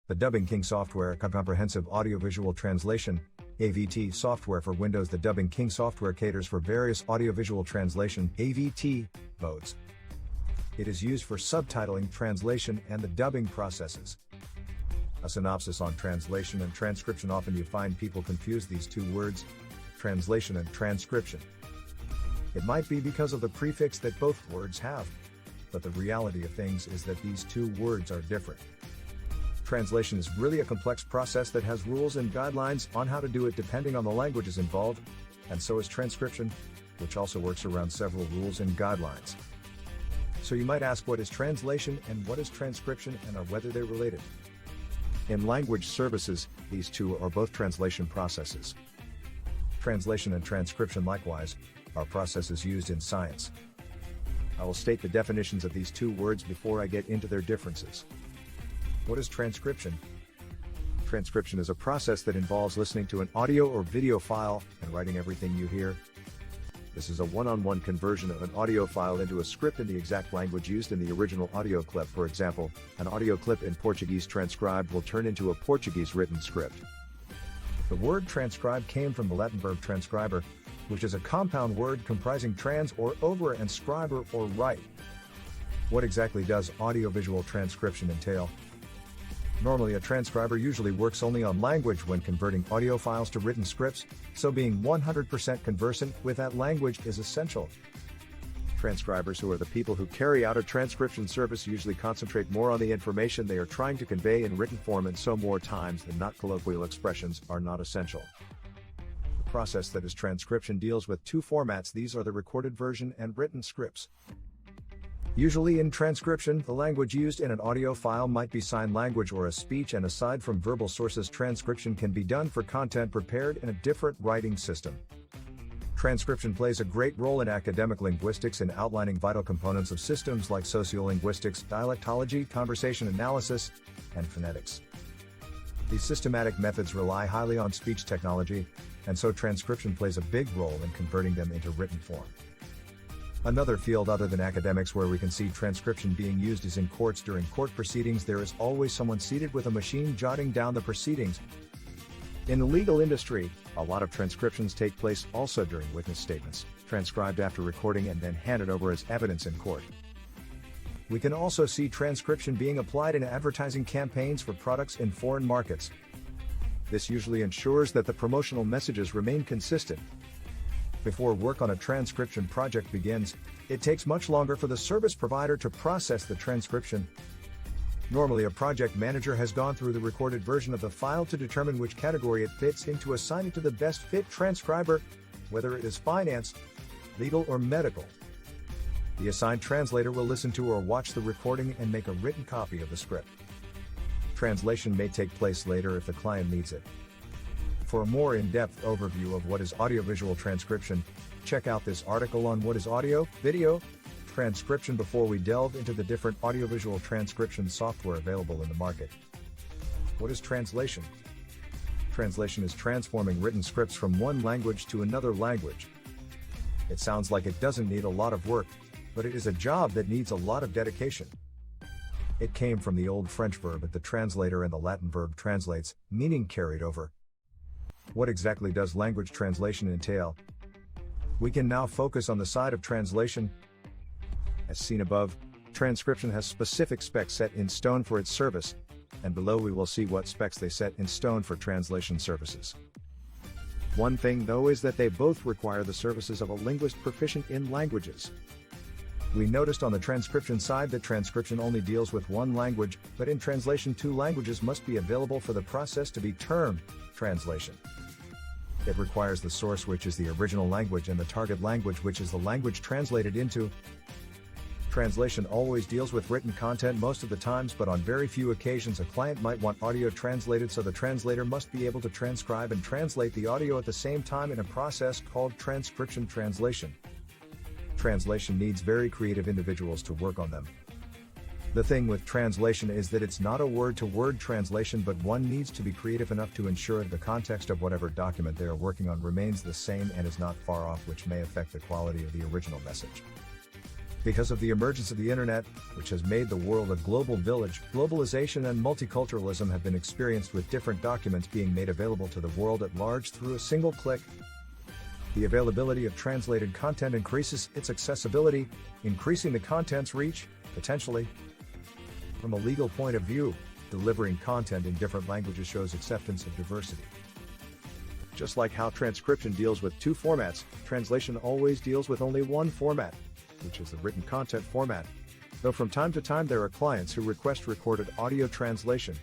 The Dubbing King software, comprehensive audiovisual translation, AVT software for Windows. The Dubbing King software caters for various audiovisual translation (AVT) modes. It is used for subtitling, translation, and the dubbing processes. A synopsis on translation and transcription. Often you find people confuse these two words, translation and transcription. It might be because of the prefix that both words have, but the reality of things is that these two words are different. Translation is really a complex process that has rules and guidelines on how to do it depending on the languages involved, and so is transcription, which also works around several rules and guidelines. So you might ask, what is translation and what is transcription, and are whether they're related? In language services, these two are both translation processes. Translation and transcription likewise are processes used in science. I will state the definitions of these two words before I get into their differences. What is transcription? Transcription is a process that involves listening to an audio or video file and writing everything you hear. This is a one-on-one conversion of an audio file into a script in the exact language used in the original audio clip. For example, an audio clip in Portuguese transcribed will turn into a Portuguese written script. The word transcribe came from the Latin verb transcriber, which is a compound word comprising trans or over and scriber or write. What exactly does audiovisual transcription entail? Normally a transcriber usually works only on language when converting audio files to written scripts, so being 100% conversant with that language is essential. Transcribers, who are the people who carry out a transcription service, usually concentrate more on the information they are trying to convey in written form, and so more times than not colloquial expressions are not essential. The process that is transcription deals with two formats. These are the recorded version and written scripts. Usually in transcription, the language used in an audio file might be sign language or a speech, and aside from verbal sources, transcription can be done for content prepared in a different writing system. Transcription plays a great role in academic linguistics in outlining vital components of systems like sociolinguistics, dialectology, conversation analysis, and phonetics. These systematic methods rely highly on speech technology, and so transcription plays a big role in converting them into written form. Another field other than academics where we can see transcription being used is in courts. During court proceedings, there is always someone seated with a machine jotting down the proceedings. In the legal industry, a lot of transcriptions take place also during witness statements, transcribed after recording and then handed over as evidence in court. We can also see transcription being applied in advertising campaigns for products in foreign markets. This usually ensures that the promotional messages remain consistent. Before work on a transcription project begins, it takes much longer for the service provider to process the transcription. Normally a project manager has gone through the recorded version of the file to determine which category it fits in to assign it to the best fit transcriber, whether it is finance, legal, or medical. The assigned translator will listen to or watch the recording and make a written copy of the script. Translation may take place later if the client needs it. For a more in-depth overview of what is audiovisual transcription, check out this article on what is audio, video, transcription before we delve into the different audiovisual transcription software available in the market. What is translation? Translation is transforming written scripts from one language to another language. It sounds like it doesn't need a lot of work, but it is a job that needs a lot of dedication. It came from the old French verb at the translator and the Latin verb translates, meaning carried over. What exactly does language translation entail? We can now focus on the side of translation. As seen above, transcription has specific specs set in stone for its service, and below we will see what specs they set in stone for translation services. One thing though is that they both require the services of a linguist proficient in languages. We noticed on the transcription side that transcription only deals with one language, but in translation 2 languages must be available for the process to be termed translation. It requires the source, which is the original language, and the target language, which is the language translated into. Translation always deals with written content most of the times, but on very few occasions a client might want audio translated, so the translator must be able to transcribe and translate the audio at the same time in a process called transcription translation. Translation needs very creative individuals to work on them. The thing with translation is that it's not a word-to-word translation, but one needs to be creative enough to ensure the context of whatever document they are working on remains the same and is not far off, which may affect the quality of the original message. Because of the emergence of the internet, which has made the world a global village, globalization and multiculturalism have been experienced with different documents being made available to the world at large through a single click. The availability of translated content increases its accessibility, increasing the content's reach, potentially. From a legal point of view, delivering content in different languages shows acceptance of diversity. Just like how transcription deals with two formats, translation always deals with only one format, which is the written content format, though from time to time there are clients who request recorded audio translation.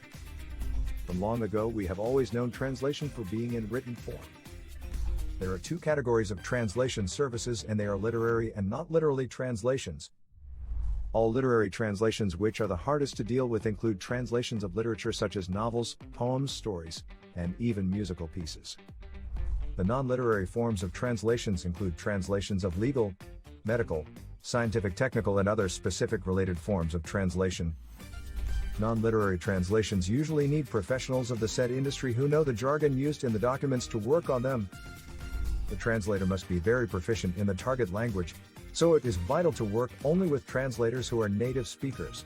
From long ago we have always known translation for being in written form. There are two categories of translation services, and they are literary and not literally translations. All literary translations, which are the hardest to deal with, include translations of literature such as novels, poems, stories, and even musical pieces. The non-literary forms of translations include translations of legal, medical, scientific, technical, and other specific related forms of translation. Non-literary translations usually need professionals of the said industry who know the jargon used in the documents to work on them. The translator must be very proficient in the target language, so it is vital to work only with translators who are native speakers.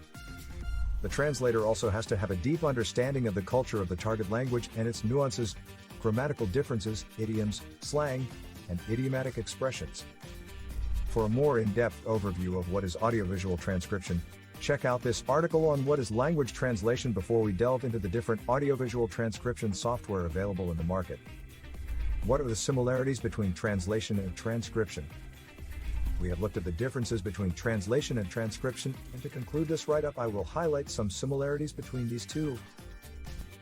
The translator also has to have a deep understanding of the culture of the target language and its nuances, grammatical differences, idioms, slang, and idiomatic expressions. For a more in-depth overview of what is audiovisual transcription, check out this article on what is language translation before we delve into the different audiovisual transcription software available in the market. What are the similarities between translation and transcription? We have looked at the differences between translation and transcription, and to conclude this write-up I will highlight some similarities between these two.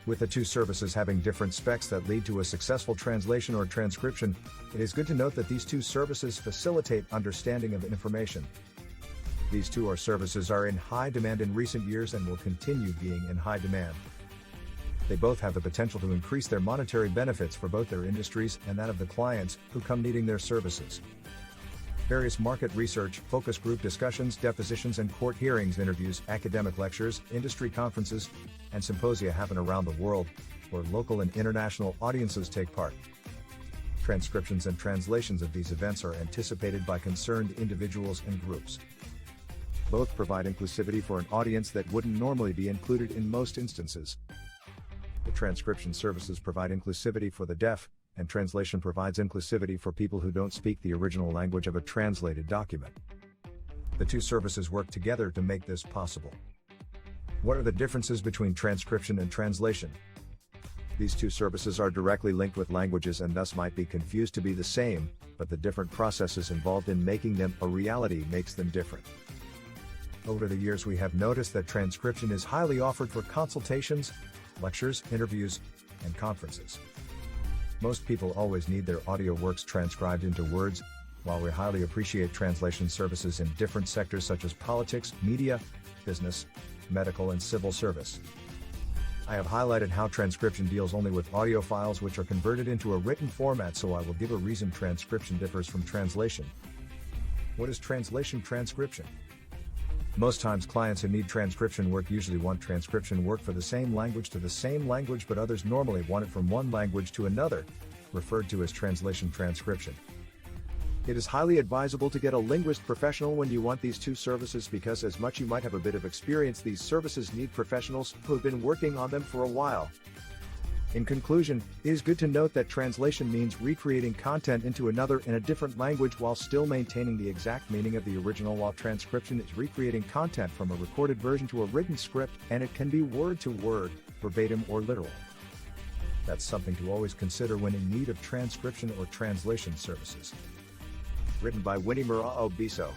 With the two services having different specs that lead to a successful translation or transcription, it is good to note that these two services facilitate understanding of information. These two services are in high demand in recent years and will continue being in high demand. They both have the potential to increase their monetary benefits for both their industries and that of the clients who come needing their services. Various market research, focus group discussions, depositions and court hearings, interviews, academic lectures, industry conferences, and symposia happen around the world, where local and international audiences take part. Transcriptions and translations of these events are anticipated by concerned individuals and groups. Both provide inclusivity for an audience that wouldn't normally be included in most instances. The transcription services provide inclusivity for the deaf, and translation provides inclusivity for people who don't speak the original language of a translated document. The two services work together to make this possible. What are the differences between transcription and translation? These two services are directly linked with languages and thus might be confused to be the same, but the different processes involved in making them a reality makes them different. Over the years we have noticed that transcription is highly offered for consultations, lectures, interviews, and conferences. Most people always need their audio works transcribed into words, while we highly appreciate translation services in different sectors such as politics, media, business, medical and civil service. I have highlighted how transcription deals only with audio files which are converted into a written format, so I will give a reason transcription differs from translation. What is translation transcription? Most times clients who need transcription work usually want transcription work for the same language to the same language, but others normally want it from one language to another, referred to as translation transcription. It is highly advisable to get a linguist professional when you want these two services, because as much you might have a bit of experience, these services need professionals who have been working on them for a while. In conclusion, it is good to note that translation means recreating content into another in a different language while still maintaining the exact meaning of the original, while transcription is recreating content from a recorded version to a written script, and it can be word to word, verbatim or literal. That's something to always consider when in need of transcription or translation services. Written by Winny, Moraa, Obiso.